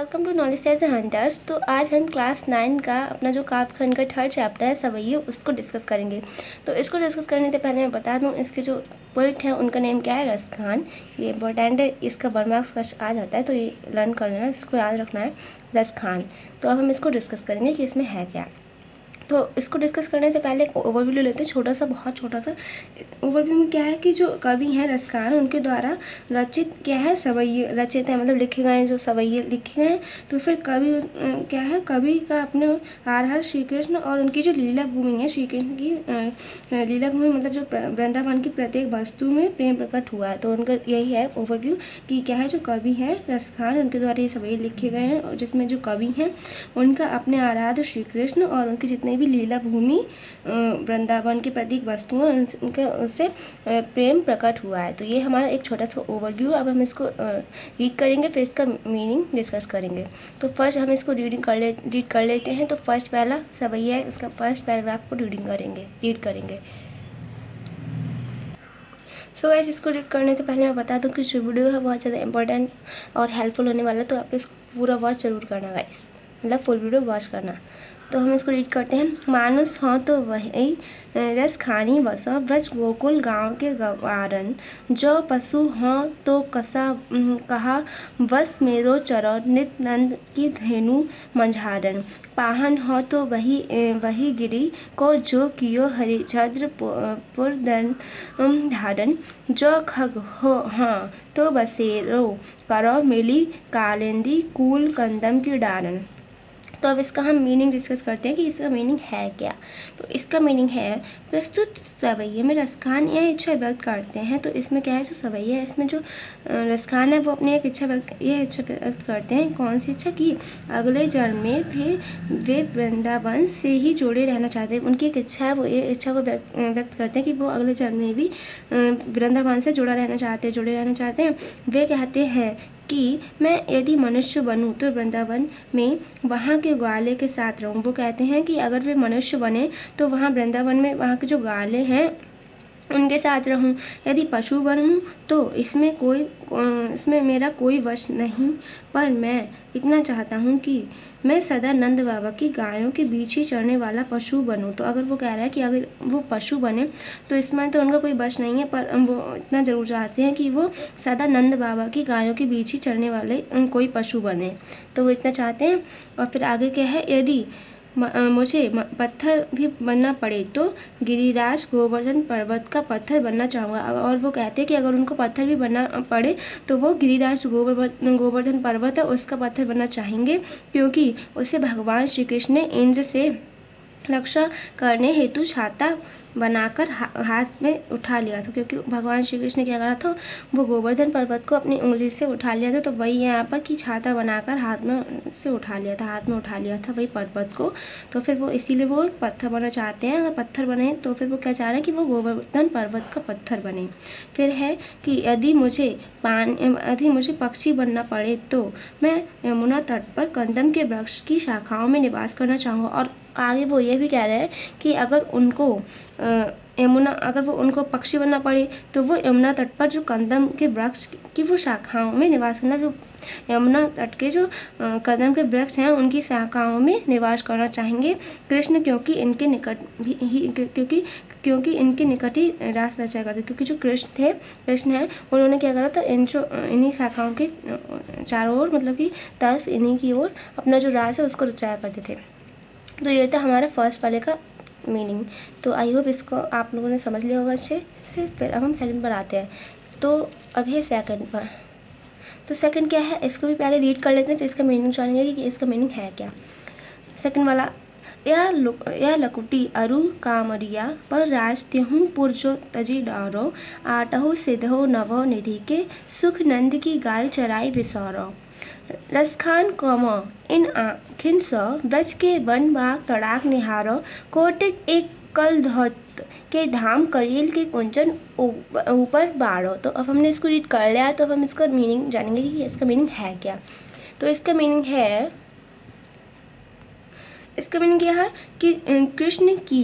Welcome to knowledge age hunters. तो आज हम क्लास 9 का अपना जो काव्यखंड का थर्ड चैप्टर है सवैये उसको डिस्कस करेंगे। तो इसको डिस्कस करने से पहले मैं बता दूं इसके जो पोइट हैं उनका नेम क्या है, रसखान। ये इंपॉर्टेंट है, इसका 1 मार्क्स क्वेश्चन आ जाता है तो ये लर्न कर लेना, इसको याद रखना है, रसखान। तो अब हम इसको डिस्कस करेंगे कि इसमें है क्या। तो इसको डिस्कस करने से पहले एक ओवरव्यू ले लेते हैं, छोटा सा, बहुत छोटा सा। ओवरव्यू में क्या है कि जो कवि हैं रसखान, उनके द्वारा रचित क्या है, सवैये रचित है, मतलब लिखे गए हैं जो सवैये लिखे गए हैं। तो फिर कवि क्या है, कवि का अपने आधार श्री कृष्ण और उनकी जो लीला भूमि है, श्री कृष्ण की लीला भूमि मतलब जो वृंदावन की प्रत्येक वस्तु में प्रेम प्रकट हुआ है। तो उनका यही है ओवरव्यू कि क्या है, जो कवि हैं रसखान उनके द्वारा ये सवैये लिखे गए हैं, और जिसमें जो कवि हैं उनका अपने आराध्य श्री कृष्ण और उनके जितने भी लीला भूमि वृंदावन की प्रतीक वस्तुएं उनके उससे प्रेम प्रकट हुआ है। तो ये हमारा एक छोटा सा ओवरव्यू। अब हम इसको रीड करेंगे, फिर इसका मीनिंग डिस्कस करेंगे। तो फर्स्ट हम इसको रीड कर लेते हैं। तो फर्स्ट पहला सवैया है, उसका फर्स्ट पैराग्राफ को रीड करेंगे। सो गाइस, इसको रीड करने से पहले मैं बता दूं कि जो वीडियो है बहुत ज़्यादा इंपॉर्टेंट और हेल्पफुल होने वाला है, तो आप इसको पूरा वॉच जरूर करना गाइस, मतलब फुल वीडियो वॉच करना। तो हम इसको रीड करते हैं। मानुस हाँ तो वही रस खानी बसा ब्रज गोकुल गाँव के गवारन, जो पशु हाँ तो कसा कहा बस मेरो चरो नित नंद की धेनु मंझारन, पाहन हो तो वही गिरी को जो कियो हरिचंद्र पुरदन धारन, जो खग हो हाँ तो बसेरो करो मिली कालिंदी कूल कंदम की डारन। तो अब इसका हम मीनिंग डिस्कस करते हैं कि इसका मीनिंग है क्या। तो इसका मीनिंग है, प्रस्तुत सवैये में रसखान यह इच्छा व्यक्त करते हैं। तो इसमें क्या है, जो सवैये है इसमें जो रसखान है वो अपनी एक इच्छा व्यक्त करते हैं। कौन सी इच्छा की, अगले जन्म में वे वृंदावन से ही जुड़े रहना चाहते हैं। उनकी एक इच्छा है, वो ये इच्छा को व्यक्त करते हैं कि वो अगले जन्म में भी वृंदावन से जुड़े रहना चाहते हैं। वे कहते हैं कि मैं यदि मनुष्य बनूं तो वृंदावन में वहाँ के ग्वाले के साथ रहूं। वो कहते हैं कि अगर वे मनुष्य बने तो वहाँ वृंदावन में वहाँ के जो ग्वाले हैं उनके साथ रहूं। यदि पशु बनूं तो इसमें मेरा कोई वश नहीं, पर मैं इतना चाहता हूँ कि मैं सदा नंद बाबा की गायों के बीच ही चरने वाला पशु बनूं। तो अगर वो कह रहा है कि अगर वो पशु बने तो इसमें तो उनका कोई वश नहीं है, पर वो इतना ज़रूर चाहते हैं कि वो सदा नंद बाबा की गायों के बीच ही चरने वाले कोई पशु बने। तो वो इतना चाहते हैं। और फिर आगे क्या है, यदि मुझे पत्थर भी बनना पड़े तो गिरिराज गोवर्धन पर्वत का पत्थर बनना चाहूँगा। और वो कहते हैं कि अगर उनको पत्थर भी बनना पड़े तो वो गिरिराज गोवर्धन पर्वत है उसका पत्थर बनना चाहेंगे, क्योंकि उसे भगवान श्री कृष्ण ने इंद्र से रक्षा करने हेतु छाता बनाकर हाथ में उठा लिया था। क्योंकि भगवान श्री कृष्ण ने क्या करा था, वो गोवर्धन पर्वत को अपनी उंगली से उठा लिया था। तो वही यहाँ पर कि छाता बनाकर हाथ में उठा लिया था वही पर्वत को। तो फिर वो इसीलिए वो एक पत्थर बनना चाहते हैं। अगर पत्थर बने तो फिर वो क्या चाह रहे हैं कि वो गोवर्धन पर्वत का पत्थर बने। फिर है कि यदि मुझे पक्षी बनना पड़े तो मैं यमुना तट पर कंदम के वृक्ष की शाखाओं में निवास करना चाहूँगा। और आगे वो ये भी कह रहे हैं कि अगर वो उनको पक्षी बनना पड़े तो वो यमुना तट पर जो कंदम के वृक्ष की वो शाखाओं में निवास करना, जो यमुना तट के जो कंदम के वृक्ष हैं उनकी शाखाओं में निवास करना चाहेंगे कृष्ण, क्योंकि इनके निकट ही रास रचा करते। क्योंकि जो कृष्ण है उन्होंने क्या करा था, इन्हीं शाखाओं के चारों ओर, मतलब कि तरफ इन्हीं की ओर अपना जो रास है उसको रचाया करते थे। तो ये था हमारा फर्स्ट वाले का मीनिंग। तो आई होप इसको आप लोगों ने समझ लिया होगा अच्छे से। फिर अब हम सेकंड पर आते हैं। तो अब है सेकंड पर। तो सेकंड क्या है, इसको भी पहले रीड कर लेते हैं, फिर इसका मीनिंग जानेंगे कि इसका मीनिंग है क्या। सेकंड वाला, या लकुटी अरु कामरिया पर राज त्यहूँ पुरजो तजी डारो, आटहु सिद्धो नवो निधि के सुख नंद की गाय चराई बिसौरो। रसखान कौमो इन आखिन सो ब्रज के वन बाग तड़ाक निहारो, कोटिक एक कल धौत के धाम करील के कुंचन ऊपर बाढ़ो। तो अब हमने इसको रीड कर लिया, तो अब हम इसका मीनिंग जानेंगे कि इसका मीनिंग है क्या। तो इसका मीनिंग क्या है कि कृष्ण की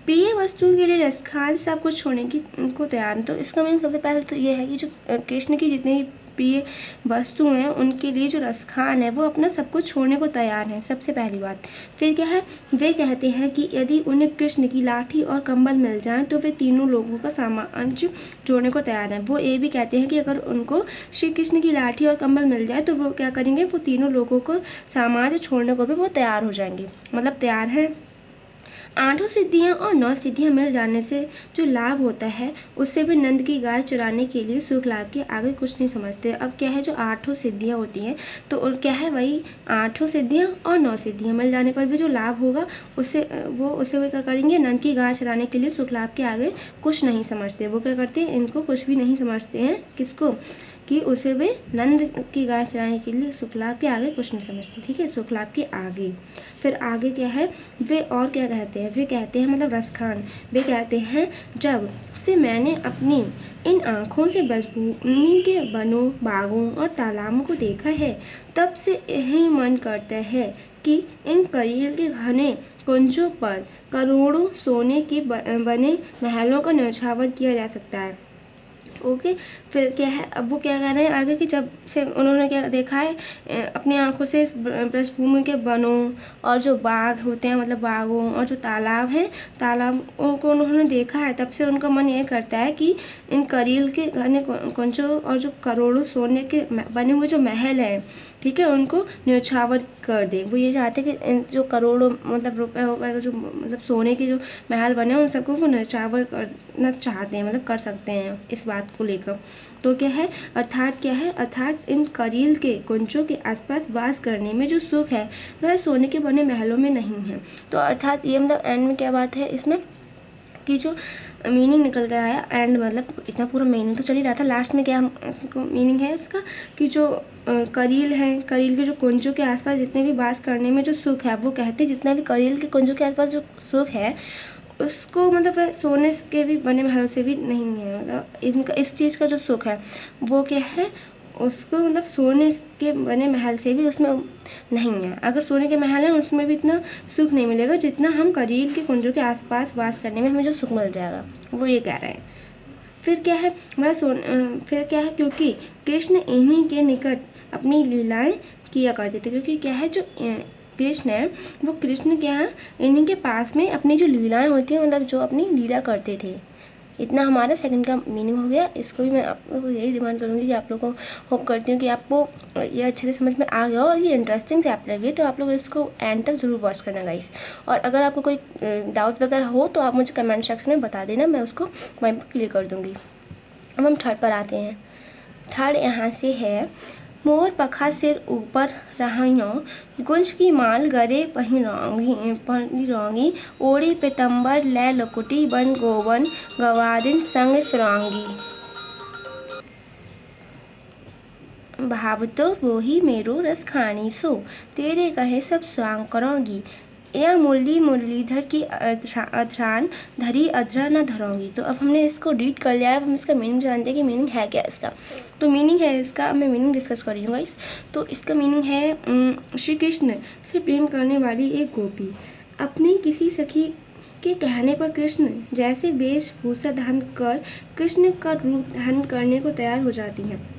प्रिय वस्तुओं के लिए रसखान सब कुछ छोड़ने की को तैयार है। तो इसका मीनिंग सबसे पहले तो ये है कि जो कृष्ण की जितनी भी प्रिय वस्तु हैं उनके लिए जो रसखान है वो अपना सब कुछ छोड़ने को तैयार है, सबसे पहली बात। फिर क्या है, वे कहते हैं कि यदि उन्हें कृष्ण की लाठी और कंबल मिल जाए तो वे तीनों लोगों का सामान जोड़ने को तैयार हैं। वो ये भी कहते हैं कि अगर उनको श्री कृष्ण की लाठी और कंबल मिल जाए तो वो क्या करेंगे, वो तीनों लोगों को सामान छोड़ने को भी वो तैयार हो जाएंगे, मतलब तैयार हैं। 8 सिद्धियाँ और 9 सिद्धियाँ मिल जाने से जो लाभ होता है उससे भी नंद की गाय चुराने के लिए सुख लाभ के आगे कुछ नहीं समझते। अब क्या है, जो 8 सिद्धियाँ होती हैं तो क्या है, वही 8 सिद्धियाँ और 9 सिद्धियाँ मिल जाने पर भी जो लाभ होगा उससे वो क्या करेंगे, नंद की गाय चुराने के लिए सुख लाभ के आगे कुछ नहीं समझते। वो क्या करते हैं, इनको कुछ भी नहीं समझते हैं, किसको, कि उसे वे नंद की गाय चराने के लिए सुख लाभ के आगे कुछ नहीं समझते। ठीक है, सुख लाभ के आगे। फिर आगे क्या है, वे और क्या कहते हैं, वे कहते हैं मतलब रसखान, वे कहते हैं जब से मैंने अपनी इन आँखों से ब्रजभूमि के वनों, बागों और तालाबों को देखा है, तब से यही मन करता है कि इन करील के घने कुंजों पर करोड़ों सोने के बने महलों का न्यौछावर किया जा सकता है। ओके, फिर क्या है, अब वो क्या कह रहे हैं आगे कि जब से उन्होंने क्या देखा है अपनी आंखों से इस ब्रजभूमि के वनों और जो बाग होते हैं, मतलब बागों और जो तालाब हैं, तालाबों को उन्होंने देखा है, तब से उनका मन ये करता है कि इन करील के घने कुंजों और जो करोड़ों सोने के बने हुए जो महल हैं, ठीक है, उनको न्यौछावर कर दें। वो ये चाहते हैं कि जो करोड़ों मतलब रुपए जो मतलब सोने के जो महल बने हैं उन सबको वो न्यौछावर करना चाहते हैं, मतलब कर सकते हैं इस बात को लेकर। तो क्या है, अर्थात क्या है, अर्थात इन करील के कुंजों के आसपास वास करने में जो सुख है वह सोने के बने महलों में नहीं है। तो अर्थात ये मतलब एंड में क्या बात है इसमें कि जो मीनिंग निकल कर आया, एंड मतलब इतना पूरा मीनिंग तो चल ही रहा था, लास्ट में क्या मीनिंग है इसका कि जो करील हैं, करील के जो कुंजों के आसपास जितने भी वास करने में जो सुख है, वो कहते हैं जितना भी करील के कुंजों के आसपास जो सुख है उसको मतलब सोने के भी बने महलों से भी नहीं है। मतलब इनका इस चीज़ का जो सुख है वो क्या है, उसको मतलब सोने के बने महल से भी उसमें नहीं है। अगर सोने के महल हैं उसमें भी इतना सुख नहीं मिलेगा जितना हम करील के कुंजों के आसपास वास करने में हमें जो सुख मिल जाएगा, वो ये कह रहे हैं। फिर क्या है, फिर क्या है, क्योंकि कृष्ण इन्हीं के निकट अपनी लीलाएं किया करते थे। क्योंकि क्या है, जो कृष्ण है वो कृष्ण क्या है, इन्हीं के पास में अपनी जो लीलाएं होती हैं, मतलब जो अपनी लीला करते थे। इतना हमारा सेकंड का मीनिंग हो गया। इसको भी मैं आप लोगों को यही डिमांड करूँगी कि आप लोगों को होप करती हूँ कि आपको ये अच्छे से समझ में आ गया और ये इंटरेस्टिंग चैप्टर लगे, तो आप लोग इसको एंड तक ज़रूर वॉच करना गाइस। और अगर आपको कोई डाउट वगैरह हो तो आप मुझे कमेंट सेक्शन में बता देना, मैं उसको वहीं पर क्लियर कर दूँगी। अब हम थर्ड पर आते हैं। थर्ड यहाँ से है, मोर पखा सिर ऊपर रहियों, गुंज की माल गरे पहिरोंगी, ओढ़ी पितंबर लै लकुटी, बन गोवन गवारिन संग फिरौंगी। भाव तो वो ही मेरो रस खानी सो, तेरे कहे सब स्वांग करोगी, या मुरलीधर की अधरान धरी अधरा न धरोंगी। तो अब हमने इसको रीड कर लिया है, अब हम इसका मीनिंग जानते हैं कि मीनिंग है क्या इसका। तो मीनिंग है इसका, मैं मीनिंग डिस्कस कर रही हूँ गाइस। तो इसका मीनिंग है, श्री कृष्ण से प्रेम करने वाली एक गोपी अपनी किसी सखी के कहने पर कृष्ण जैसे वेशभूषा धारण कर कृष्ण का रूप धारण करने को तैयार हो जाती है।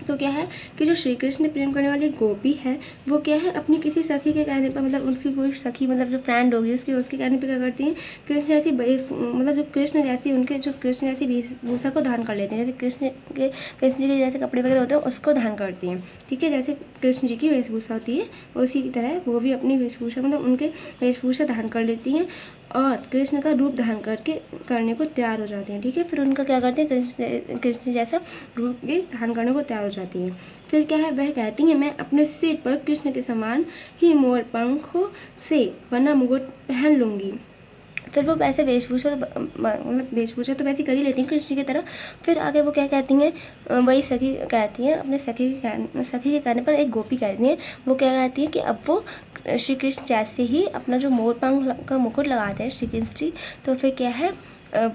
तो क्या है कि जो श्री कृष्ण प्रेम करने वाली गोपी है वो क्या है, अपनी किसी सखी के कहने पर, मतलब उनकी कोई सखी मतलब जो फ्रेंड होगी उसके कहने पर क्या करती हैं, कृष्ण जैसी मतलब जो कृष्ण जैसी उनके जो कृष्ण जैसी वेशभूषा को धारण कर लेते हैं। जैसे कृष्ण जी के जैसे कपड़े वगैरह होते हैं उसको धारण करती हैं। ठीक है, जैसे कृष्ण जी की वेशभूषा होती है उसी की तरह वो भी अपनी वेशभूषा मतलब उनके वेशभूषा धारण कर लेती हैं और कृष्ण का रूप धारण करने को तैयार हो जाते हैं। ठीक है, फिर उनका क्या करते हैं, कृष्ण जैसा रूप भी धारण करने को तैयार हो जाती हैं। फिर क्या है, वह कहती हैं मैं अपने सिर पर कृष्ण के समान ही मोर पंखों से बना मुकुट पहन लूँगी। फिर वो वैसे वेशभूषा मतलब वेशभूषा तो वैसे कर ही लेती हैं कृष्ण की तरह। फिर आगे वो क्या कहती हैं, वही सखी कहती हैं, अपने सखी के कहने पर एक गोपी कहती हैं, वो क्या कहती हैं कि अब वो श्री कृष्ण जैसे ही अपना जो मोर पंख का मुकुट लगाते हैं श्री कृष्ण जी, तो फिर क्या है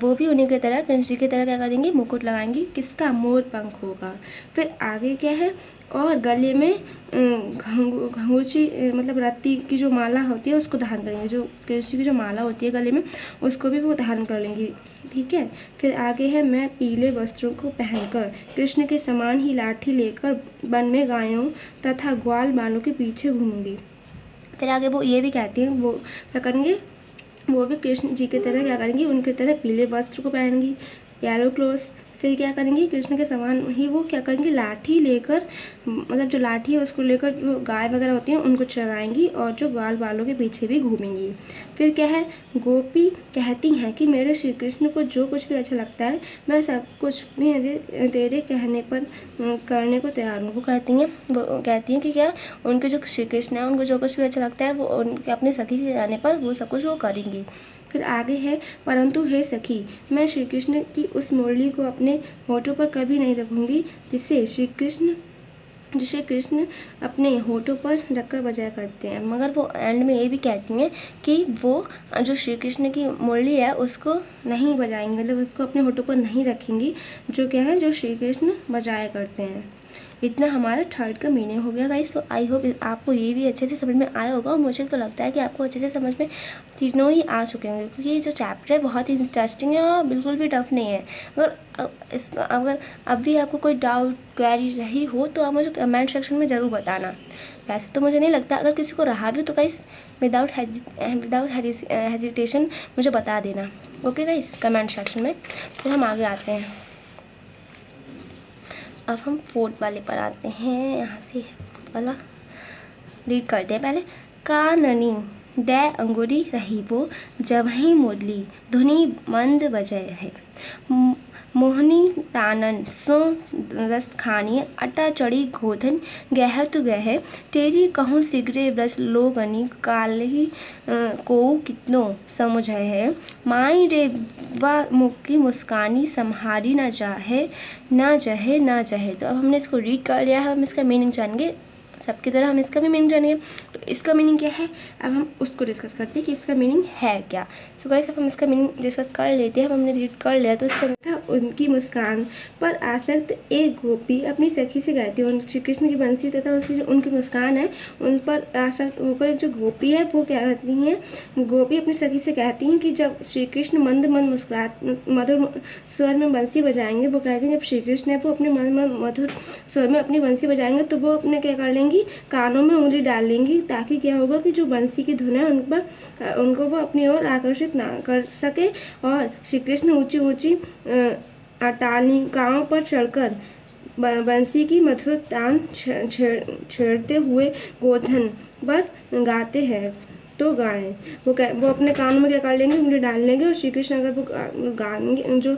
वो भी उन्हीं की तरह, कृष्ण जी की तरह क्या करेंगी, मुकुट लगाएंगी, किसका, मोर पंख होगा। फिर आगे क्या है, और गले में घंगोची मतलब रत्ती की जो माला होती है उसको धारण करेंगे, जो कृष्ण की जो माला होती है गले में उसको भी वो धारण कर लेंगी, ठीक है। फिर आगे है, मैं पीले वस्त्रों को पहनकर कृष्ण के समान ही लाठी लेकर वन में गायों तथा ग्वाल बालों के पीछे घूमूंगी। फिर आगे वो ये भी कहती हैं, वो क्या करेंगे, वो भी कृष्ण जी की तरह क्या करेंगी, उनकी तरह पीले वस्त्र को पहनेंगी, येलो क्लोथ्स। फिर क्या करेंगी, कृष्ण के समान ही वो क्या करेंगी, लाठी लेकर मतलब जो लाठी है उसको लेकर जो गाय वगैरह होती हैं उनको चराएंगी और जो ग्वाल बालों के पीछे भी घूमेंगी। फिर क्या है, गोपी कहती हैं कि मेरे श्री कृष्ण को जो कुछ भी अच्छा लगता है मैं सब कुछ भी तेरे कहने पर करने को तैयार हूँ। वो कहती हैं कि क्या, उनके जो श्री कृष्ण है उनको जो कुछ भी अच्छा लगता है वो उनके अपने सखी के कहने पर वो सब कुछ वो करेंगी। फिर आगे है, परंतु हे सखी, मैं श्री कृष्ण की उस मुरली को अपने होठों पर कभी नहीं रखूंगी जिसे कृष्ण अपने होठों पर रखकर बजाया करते हैं। मगर वो एंड में ये भी कहती हैं कि वो जो श्री कृष्ण की मुरली है उसको नहीं बजाएंगी, मतलब उसको अपने होठों पर नहीं रखेंगी, जो क्या है, जो श्री कृष्ण बजाया करते हैं। इतना हमारा थर्ड का मीनिंग हो गया गाइस। तो आई होप आपको ये भी अच्छे से समझ में आया होगा, और मुझे तो लगता है कि आपको अच्छे से समझ में तीनों ही आ चुके होंगे, क्योंकि ये जो चैप्टर है बहुत ही इंटरेस्टिंग है और बिल्कुल भी टफ नहीं है। अगर अब भी आपको कोई डाउट क्वेरी रही हो तो आप मुझे कमेंट सेक्शन में ज़रूर बताना। वैसे तो मुझे नहीं लगता, अगर किसी को रहा भी तो गाइस विदाउट हेजिटेशन मुझे बता देना, ओके गाइस, कमेंट सेक्शन में। फिर हम आगे आते हैं, अब हम फोर्थ वाले पर आते हैं। यहाँ से फोर्थ वाला रीड करते हैं पहले। काननी दै अंगुरी रही वो जबहि मुरली धुनि मंद बजय है, मोहनी तानन सो रस खानी अटा चढ़ी गोधन गह तु गह, तेरी कहूँ शीघ्रे ब्रज लोगनी कालही को कितनो समुझ है, माई रे वा मुक्की मुस्कानी सम्हारी न जाहे न जहे न जहे। तो अब हमने इसको रीड कर लिया है, हम इसका मीनिंग जानेंगे, सबकी तरह हम इसका भी मीनिंग जानेंगे। तो इसका मीनिंग क्या है, अब हम उसको डिस्कस करते हैं कि इसका मीनिंग है क्या। सो गाइस, अब हम इसका मीनिंग डिस्कस कर लेते हैं। हमने रीड कर लिया। तो इसका था, उनकी मुस्कान पर आसक्त एक गोपी अपनी सखी से कहती है, श्री कृष्ण की बंसी तथा उसकी जो उनकी मुस्कान है उन पर आसक्त होकर एक जो गोपी है वो क्या कहती हैं, गोपी अपनी सखी से कहती हैं कि जब श्री कृष्ण मंद मधुर स्वर में बंसी बजाएंगे, वो कहती हैं जब श्री कृष्ण है वो अपने मधुर स्वर में अपनी बंसी बजाएंगे तो वो अपने क्या कर लेंगी, कानों में उंगली डाल लेंगी, ताकि क्या होगा कि जो बंसी की धुन है उनको वो अपनी ओर आकर्षित ना कर सके। और श्री कृष्ण ऊंची ऊंची अट्टालिकाओं पर चढ़कर बंसी की मधुर तान छेड़ते हुए गोधन पर गाते हैं तो गाएं। वो अपने कानों में क्या कर लेंगे, उंगली डाल लेंगे, और श्री कृष्ण अगर वो गाएंगे, जो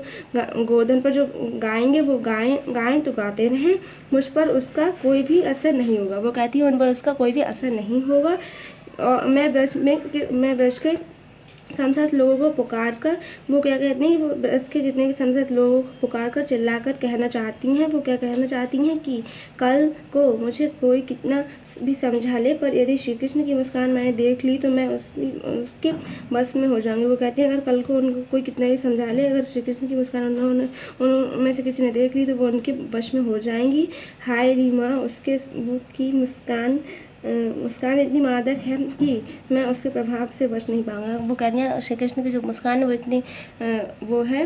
गोधन पर जो गाएंगे वो गाएं तो गाते रहें, मुझ पर उसका कोई भी असर नहीं होगा। वो कहती है उन पर उसका कोई भी असर नहीं होगा, और मैं ब्रज के समझत लोगों को पुकार कर, वो क्या कहती हैं, वो ब्रज के जितने भी समझत लोगों को पुकार कर चिल्लाकर कहना चाहती हैं, वो क्या कहना चाहती हैं कि कल को मुझे कोई कितना भी समझा ले, पर यदि श्री कृष्ण की मुस्कान मैंने देख ली तो मैं उसके बस में हो जाऊंगी। वो कहती हैं अगर कल को उनको कोई कितना भी समझा ले, अगर श्री कृष्ण की मुस्कान उनमें से किसी ने देख ली तो वो उनके वश में हो जाएंगी। हाय रीमा, उसके मुख की मुस्कान इतनी मादक है कि मैं उसके प्रभाव से बच नहीं पाऊंगा। वो कहती हैं श्री कृष्ण की जो मुस्कान है वो इतनी वो है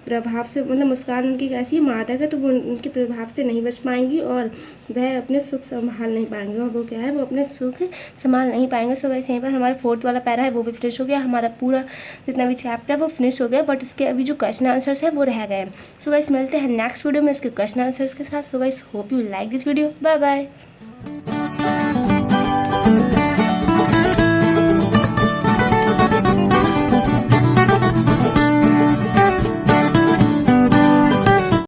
प्रभाव से, मतलब मुस्कान उनकी कैसी मादक है तो वो उनके प्रभाव से नहीं बच पाएंगी और वह अपने सुख संभाल नहीं पाएंगे, और वो क्या है, वो अपने सुख संभाल नहीं पाएंगे। सो वैसे यहीं पर हमारा फोर्थ वाला पैरा है वो भी फिनिश हो गया, हमारा पूरा जितना भी चैप्टर है वो फिनिश हो गया, बट इसके अभी जो क्वेश्चन आंसर्स है वो रह गए। सो गाइस, मिलते हैं नेक्स्ट वीडियो में इसके क्वेश्चन आंसर्स के साथ। So guys, hope you like this video. Bye bye.